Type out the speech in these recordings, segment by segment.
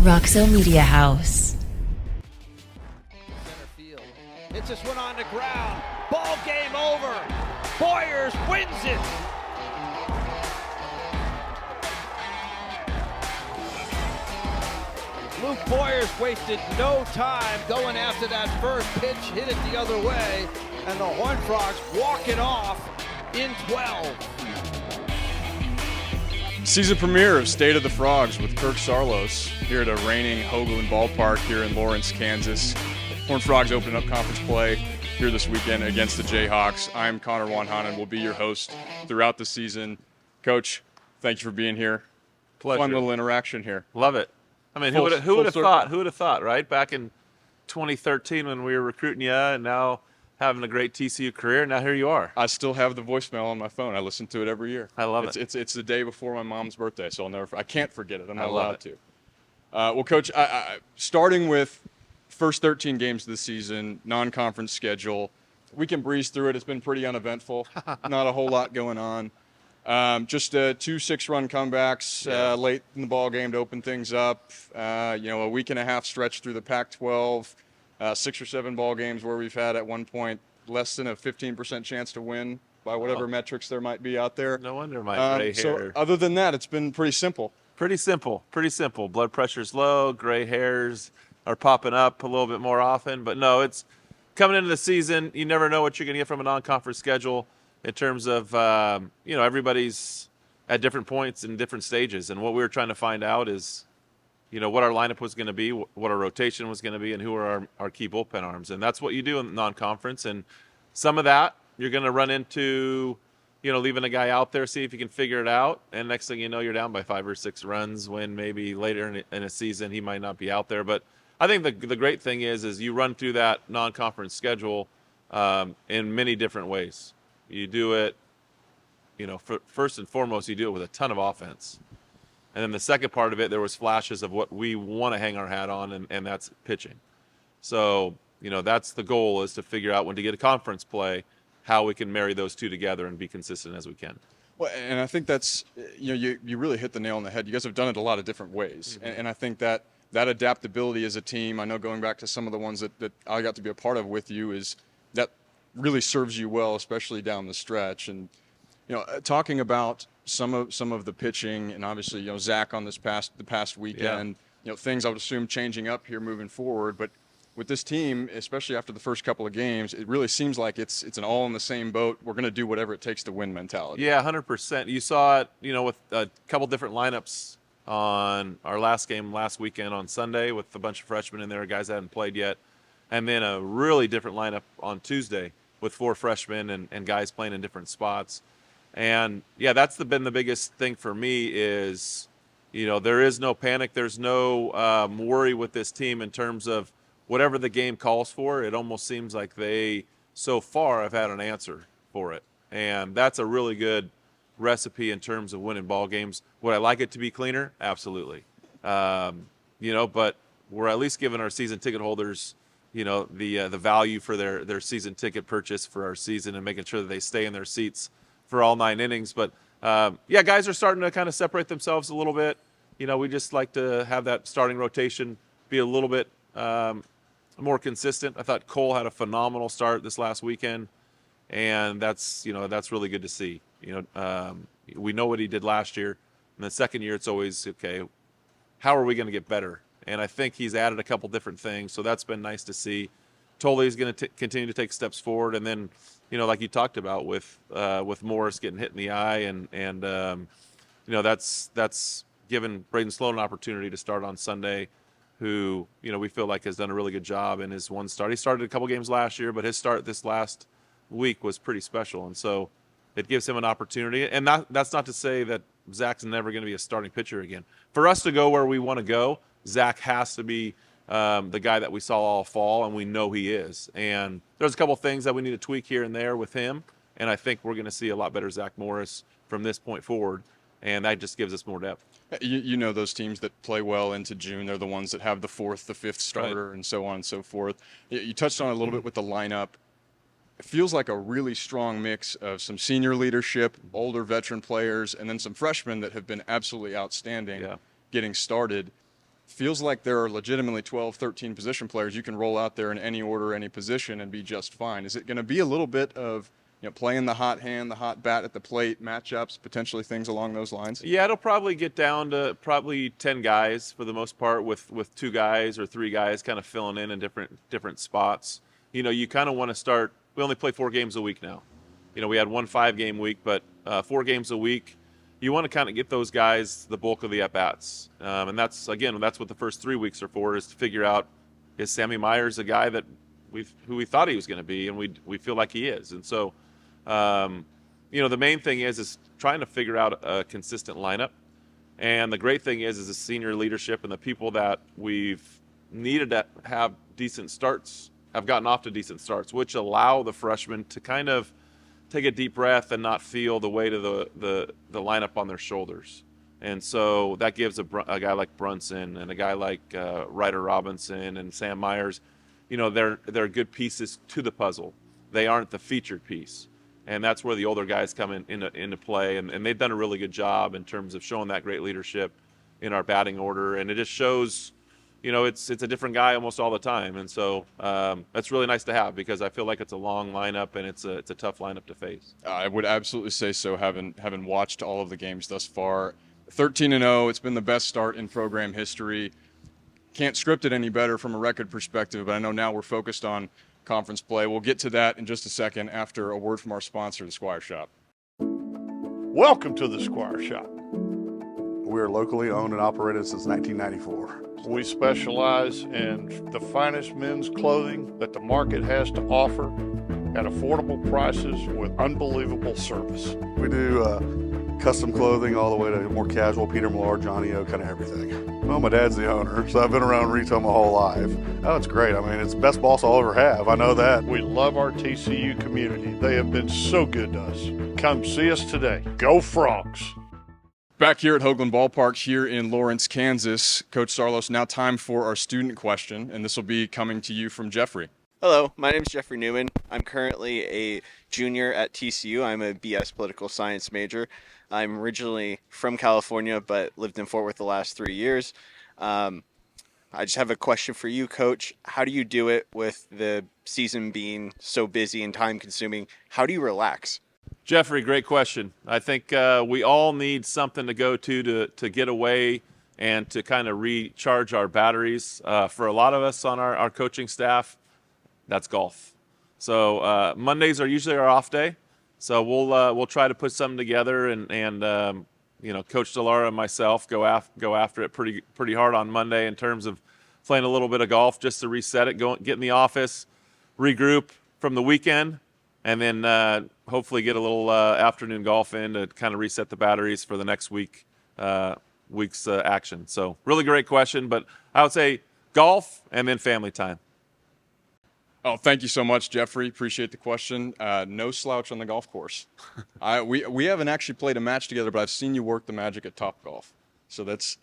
Roxo Media House. Center field. Hits this one on the ground. Ball game over. Boyers wins it. Luke Boyers wasted no time going after that first pitch, hit it the other way, and the Horned Frogs walk it off in 12. Season premiere of State of the Frogs with Kirk Saarloos here at a reigning Hoglund Park here in Lawrence, Kansas. Horned Frogs opening up conference play here this weekend against the Jayhawks. I'm Connor Wanhanen, will be your host throughout the season. Coach, thank you for being here. Pleasure. Fun little interaction here. Love it. I mean, who would have thought? Who would have thought, right? Back in 2013 when we were recruiting you, and now having a great TCU career. Now here you are. I still have the voicemail on my phone. I listen to it every year. I love it. It's the day before my mom's birthday, so I can't forget it. I'm not allowed to. Well, Coach, starting with first 13 games of the season, non-conference schedule, we can breeze through it. It's been pretty uneventful. Not a whole lot going on. Just 2 6-run comebacks late in the ball game to open things up. A week and a half stretch through the Pac-12. 6 or 7 ball games where we've had at one point less than a 15% chance to win by whatever metrics there might be out there. No wonder my gray hair. So other than that, it's been pretty simple. Pretty simple. Blood pressure's low. Gray hairs are popping up a little bit more often. But no, it's coming into the season. You never know what you're going to get from a non-conference schedule in terms of, everybody's at different points in different stages. And what we were trying to find out is, what our lineup was going to be, what our rotation was going to be, and who are our key bullpen arms. And that's what you do in non-conference. And some of that you're going to run into, leaving a guy out there, see if you can figure it out. And next thing you know, you're down by 5 or 6 runs when maybe later in a season he might not be out there. But I think the great thing is you run through that non-conference schedule in many different ways. You do it, first and foremost, you do it with a ton of offense. And then the second part of it, there was flashes of what we want to hang our hat on, and that's pitching. So, that's the goal, is to figure out when to get a conference play, how we can marry those two together and be consistent as we can. Well, and I think that's, you really hit the nail on the head. You guys have done it a lot of different ways. Mm-hmm. And I think that adaptability as a team, I know going back to some of the ones that I got to be a part of with you, is that really serves you well, especially down the stretch. And, talking about some of the pitching, and obviously, Zach on the past weekend, things I would assume changing up here moving forward. But with this team, especially after the first couple of games, it really seems like it's an all in the same boat. We're going to do whatever it takes to win mentality. Yeah, 100%. You saw it, with a couple different lineups on our last game last weekend on Sunday with a bunch of freshmen in there, guys that hadn't played yet, and then a really different lineup on Tuesday with 4 freshmen and guys playing in different spots. And, that's been the biggest thing for me is, there is no panic. There's no worry with this team in terms of whatever the game calls for. It almost seems like they, so far, have had an answer for it. And that's a really good recipe in terms of winning ball games. Would I like it to be cleaner? Absolutely. But we're at least giving our season ticket holders, the value for their season ticket purchase for our season and making sure that they stay in their seats for all 9 innings. But, guys are starting to kind of separate themselves a little bit. We just like to have that starting rotation be a little bit more consistent. I thought Cole had a phenomenal start this last weekend, and that's really good to see. We know what he did last year. In the second year, it's always, okay, how are we going to get better? And I think he's added a couple different things, so that's been nice to see. Totally is going to continue to take steps forward, and then, like you talked about with Morris getting hit in the eye, and that's given Braden Sloan an opportunity to start on Sunday, who we feel like has done a really good job in his one start. He started a couple games last year, but his start this last week was pretty special, and so it gives him an opportunity. And that's not to say that Zach's never going to be a starting pitcher again. For us to go where we want to go, Zach has to be the guy that we saw all fall, and we know he is. And there's a couple things that we need to tweak here and there with him, and I think we're going to see a lot better Zach Morris from this point forward, and that just gives us more depth. Those teams that play well into June, they're the ones that have the 4th, the 5th starter, right, and so on and so forth. You touched on it a little bit with the lineup. It feels like a really strong mix of some senior leadership, older veteran players, and then some freshmen that have been absolutely outstanding getting started. feels like there are legitimately 12, 13 position players you can roll out there in any order, any position, and be just fine. Is it going to be a little bit of playing the hot hand, the hot bat at the plate, matchups, potentially things along those lines? Yeah, it'll probably get down to probably 10 guys for the most part, with 2 guys or 3 guys kind of filling in different spots. You kind of want to start. We only play 4 games a week now. We had 1 5-game week, but 4 games a week. You want to kind of get those guys the bulk of the at-bats. And that's what the first 3 weeks are for, is to figure out, is Sammy Myers a guy that who we thought he was going to be, and we feel like he is. And so, the main thing is trying to figure out a consistent lineup. And the great thing is the senior leadership and the people that we've needed to have decent starts have gotten off to decent starts, which allow the freshmen to kind of take a deep breath and not feel the weight of the lineup on their shoulders. And so that gives a guy like Brunson and a guy like Ryder Robinson and Sam Myers, they're good pieces to the puzzle. They aren't the featured piece. And that's where the older guys come into play. And they've done a really good job in terms of showing that great leadership in our batting order. And it just shows, it's a different guy almost all the time. And so that's really nice to have, because I feel like it's a long lineup and it's a tough lineup to face. I would absolutely say so, having watched all of the games thus far. 13-0, it's been the best start in program history. Can't script it any better from a record perspective, but I know now we're focused on conference play. We'll get to that in just a second after a word from our sponsor, the Squire Shop. Welcome to the Squire Shop. We are locally owned and operated since 1994. We specialize in the finest men's clothing that the market has to offer at affordable prices with unbelievable service. We do custom clothing all the way to more casual, Peter Millar, Johnny O, kind of everything. Well, my dad's the owner, so I've been around retail my whole life. Oh, it's great. I mean, it's the best boss I'll ever have. I know that. We love our TCU community. They have been so good to us. Come see us today. Go Frogs! Back here at Hoglund Ballpark here in Lawrence, Kansas. Coach Saarloos, now time for our student question, and this will be coming to you from Jeffrey. Hello, my name is Jeffrey Newman. I'm currently a junior at TCU. I'm a BS political science major. I'm originally from California, but lived in Fort Worth the last 3 years. I just have a question for you, Coach. How do you do it with the season being so busy and time-consuming? How do you relax? Jeffrey, great question. I think we all need something to go to get away and to kind of recharge our batteries. For a lot of us on our coaching staff, that's golf. So Mondays are usually our off day. So we'll try to put something together, and Coach Delara and myself go after it pretty hard on Monday in terms of playing a little bit of golf just to reset it, get in the office, regroup from the weekend, and then hopefully get a little afternoon golf in to kind of reset the batteries for the next week's action. So really great question, but I would say golf and then family time. Oh, thank you so much, Jeffrey. Appreciate the question. No slouch on the golf course. We haven't actually played a match together, but I've seen you work the magic at Topgolf. So it's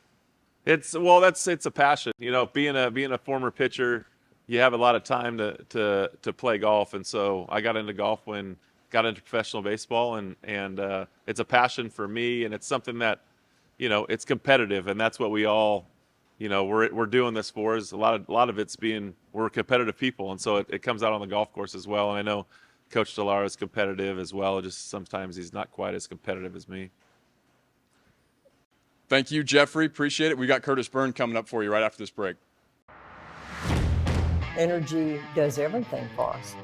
a passion. Being a former pitcher, you have a lot of time to play golf, and so I got into golf when got into professional baseball, and it's a passion for me, and it's something that it's competitive, and that's what we all. We're doing this for is a lot of it's we're competitive people, and so it comes out on the golf course as well. And I know Coach Delara is competitive as well. Just sometimes he's not quite as competitive as me. Thank you, Jeffrey. Appreciate it. We got Curtis Byrne coming up for you right after this break. Energy does everything for us.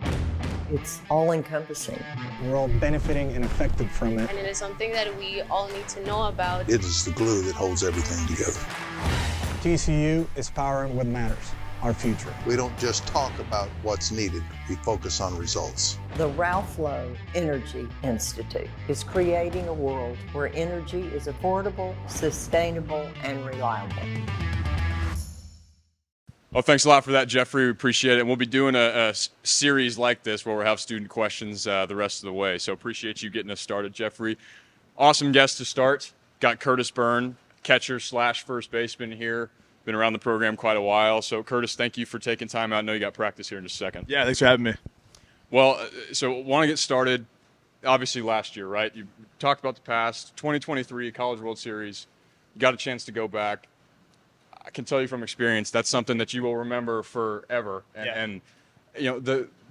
It's all-encompassing. We're all benefiting and affected from it. And it is something that we all need to know about. It is the glue that holds everything together. TCU is powering what matters, our future. We don't just talk about what's needed, we focus on results. The Ralph Lowe Energy Institute is creating a world where energy is affordable, sustainable, and reliable. Well, thanks a lot for that, Jeffrey. We appreciate it. And we'll be doing a series like this where we'll have student questions the rest of the way. So appreciate you getting us started, Jeffrey. Awesome guest to start. Got Curtis Byrne, catcher / first baseman here. Been around the program quite a while. So, Curtis, thank you for taking time out. I know you got practice here in just a second. Yeah, thanks for having me. Well, so want to get started. Obviously, last year, right? You talked about the past. 2023 College World Series. You got a chance to go back. I can tell you from experience, that's something that you will remember forever. And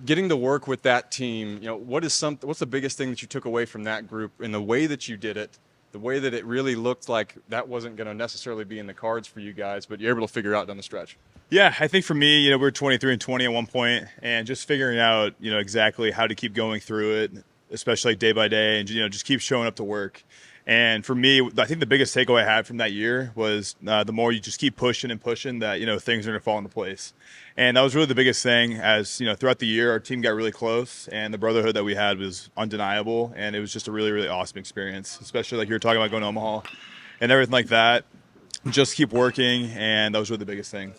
getting to work with that team, what's the biggest thing that you took away from that group in the way that you did it, the way that it really looked like that wasn't going to necessarily be in the cards for you guys, but you're able to figure it out down the stretch? Yeah, I think for me, we were 23-20 at one point, and just figuring out, exactly how to keep going through it, especially day by day, and just keep showing up to work. And for me, I think the biggest takeaway I had from that year was the more you just keep pushing and pushing, that things are going to fall into place. And that was really the biggest thing. As throughout the year, our team got really close, and the brotherhood that we had was undeniable. And it was just a really, really awesome experience, especially like you were talking about going to Omaha and everything like that. Just keep working, and that was really the biggest thing.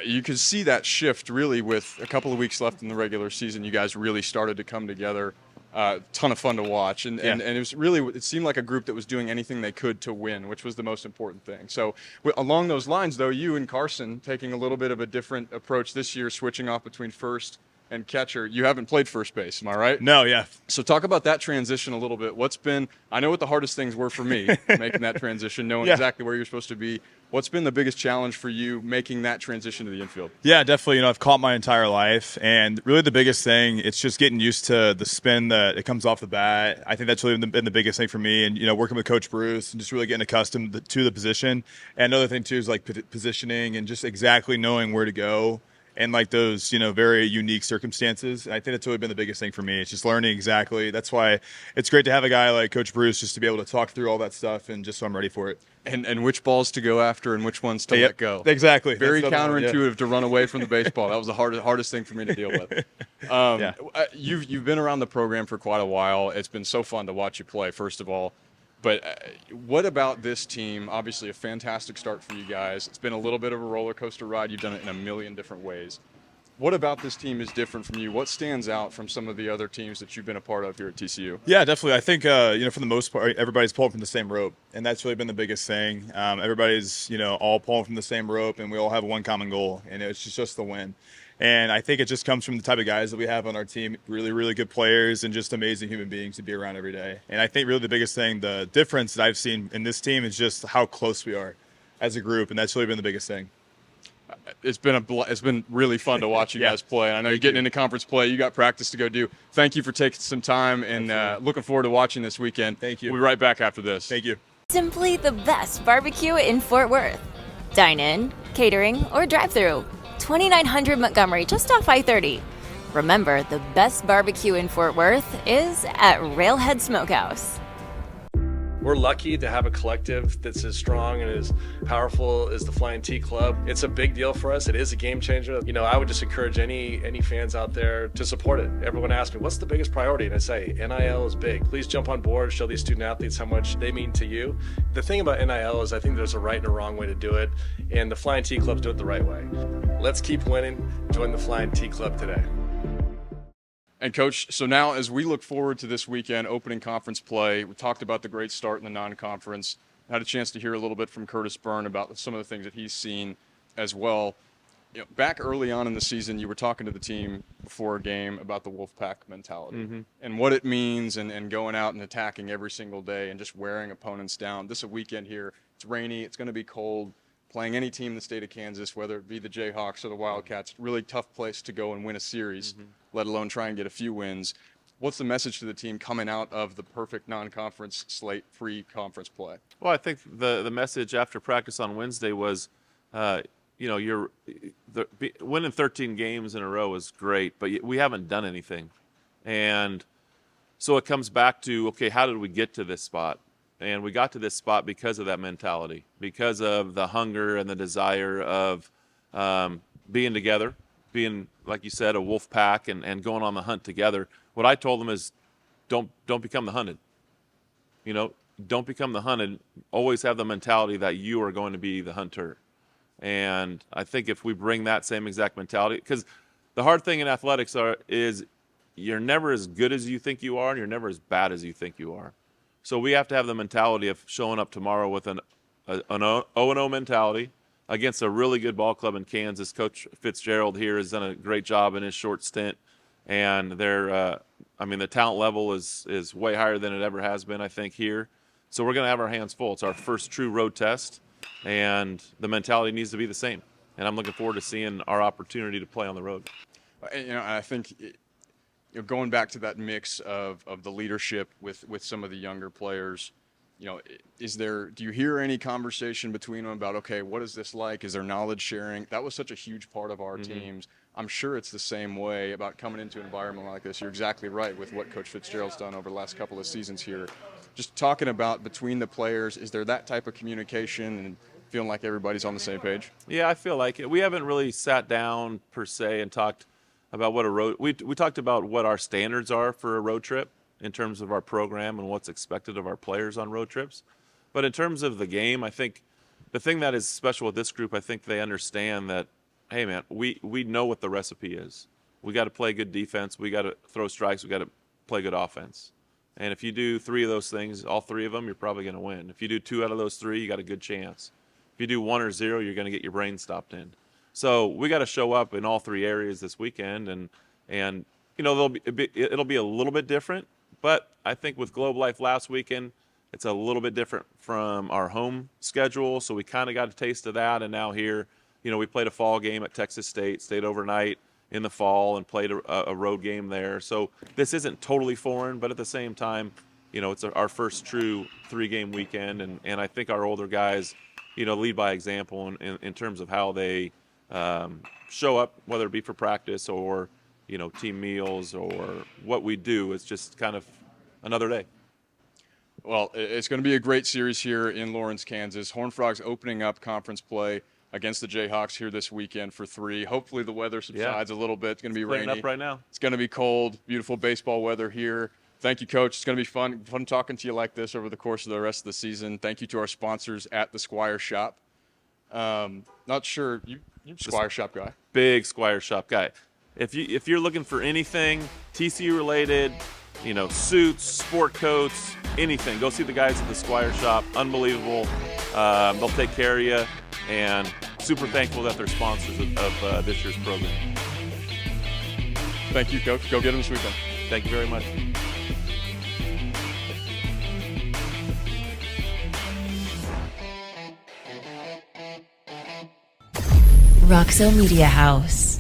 You could see that shift really with a couple of weeks left in the regular season. You guys really started to come together. Ton of fun to watch, and it was really, it seemed like a group that was doing anything they could to win, which was the most important thing. So along those lines, though, you and Carson taking a little bit of a different approach this year, switching off between first and catcher. You haven't played first base, am I right? No, yeah. So talk about that transition a little bit. I know what the hardest things were for me, making that transition, knowing exactly where you're supposed to be. What's been the biggest challenge for you making that transition to the infield? Yeah, definitely. I've caught my entire life, and really the biggest thing, it's just getting used to the spin that it comes off the bat. I think that's really been the biggest thing for me, and working with Coach Bruce and just really getting accustomed to the position. And another thing too is like positioning and just exactly knowing where to go. And like those, very unique circumstances. And I think that's really been the biggest thing for me. It's just learning exactly. That's why it's great to have a guy like Coach Bruce just to be able to talk through all that stuff and just so I'm ready for it. And which balls to go after and which ones to let go. Exactly. Very counterintuitive to run away from the baseball. That was the hardest thing for me to deal with. You've been around the program for quite a while. It's been so fun to watch you play, first of all. But what about this team? Obviously a fantastic start for you guys. It's been a little bit of a roller coaster ride. You've done it in a million different ways. What about this team is different from you? What stands out from some of the other teams that you've been a part of here at TCU? Yeah, definitely. I think, for the most part, everybody's pulling from the same rope, and that's really been the biggest thing. Everybody's, all pulling from the same rope, and we all have one common goal, and it's just the win. And I think it just comes from the type of guys that we have on our team, really, really good players and just amazing human beings to be around every day. And I think really the biggest thing, the difference that I've seen in this team is just how close we are as a group, and that's really been the biggest thing. It's been really fun to watch you guys play. And I know you're getting into conference play. You got practice to go do. Thank you for taking some time, and looking forward to watching this weekend. Thank you. We'll be right back after this. Thank you. Simply the best barbecue in Fort Worth. Dine in, catering, or drive-through. 2900 Montgomery, just off I-30. Remember, the best barbecue in Fort Worth is at Railhead Smokehouse. We're lucky to have a collective that's as strong and as powerful as the Flying T Club. It's a big deal for us. It is a game changer. I would just encourage any fans out there to support it. Everyone asks me, what's the biggest priority? And I say, NIL is big. Please jump on board, show these student athletes how much they mean to you. The thing about NIL is I think there's a right and a wrong way to do it, and the Flying T Clubs do it the right way. Let's keep winning. Join the Flying T Club today. And Coach, so now as we look forward to this weekend, opening conference play, we talked about the great start in the non-conference. I had a chance to hear a little bit from Curtis Byrne about some of the things that he's seen as well. Back early on in the season, you were talking to the team before a game about the Wolfpack mentality and what it means, and going out and attacking every single day and just wearing opponents down. This is a weekend here. It's rainy. It's going to be cold. Playing any team in the state of Kansas, whether it be the Jayhawks or the Wildcats, really tough place to go and win a series, let alone try and get a few wins. What's the message to the team coming out of the perfect non-conference slate, pre-conference play? Well, I think the message after practice on Wednesday was, winning 13 games in a row is great, but we haven't done anything. And so it comes back to, okay, how did we get to this spot? And we got to this spot because of that mentality, because of the hunger and the desire of being together, being, like you said, a wolf pack and going on the hunt together. What I told them is don't become the hunted. Don't become the hunted. Always have the mentality that you are going to be the hunter. And I think if we bring that same exact mentality, because the hard thing in athletics is you're never as good as you think you are, and you're never as bad as you think you are. So we have to have the mentality of showing up tomorrow with an 0-0 mentality against a really good ball club in Kansas. Coach Fitzgerald here has done a great job in his short stint, and the talent level is way higher than it ever has been, I think, here. So we're going to have our hands full. It's our first true road test, and the mentality needs to be the same. And I'm looking forward to seeing our opportunity to play on the road. I think going back to that mix of the leadership with some of the younger players, do you hear any conversation between them about, okay, what is this like? Is there knowledge sharing? That was such a huge part of our teams. I'm sure it's the same way about coming into an environment like this. You're exactly right with what Coach Fitzgerald's done over the last couple of seasons here. Just talking about between the players, is there that type of communication and feeling like everybody's on the same page? Yeah, I feel like it. We haven't really sat down per se and talked about what a road. We talked about what our standards are for a road trip in terms of our program and what's expected of our players on road trips. But in terms of the game, I think the thing that is special with this group, I think they understand that, hey man, we know what the recipe is. We got to play good defense. We got to throw strikes. We got to play good offense. And if you do 3 of those things, all 3 of them, you're probably going to win. If you do 2 out of those 3, you got a good chance. If you do 1 or 0, you're going to get your brain stopped in. So we got to show up in all 3 areas this weekend, and it'll be a little bit different. But I think with Globe Life last weekend, it's a little bit different from our home schedule. So we kind of got a taste of that, and now here, we played a fall game at Texas State, stayed overnight in the fall, and played a road game there. So this isn't totally foreign, but at the same time, it's our first true 3-game weekend, and I think our older guys, lead by example in terms of how they show up, whether it be for practice or, team meals or what we do. It's just kind of another day. Well, it's going to be a great series here in Lawrence, Kansas. Horned Frogs opening up conference play against the Jayhawks here this weekend for 3. Hopefully the weather subsides a little bit. It's going to be rainy. Up right now. It's going to be cold. Beautiful baseball weather here. Thank you, Coach. It's going to be fun talking to you like this over the course of the rest of the season. Thank you to our sponsors at the Squire Shop. Not sure you're a Squire Shop guy. Big Squire Shop guy. If you're looking for anything TCU related, suits, sport coats, anything, go see the guys at the Squire Shop. Unbelievable. They'll take care of you, and super thankful that they're sponsors of this year's program. Thank you, Coach. Go get them this weekend. Thank you very much. Roxo Media House.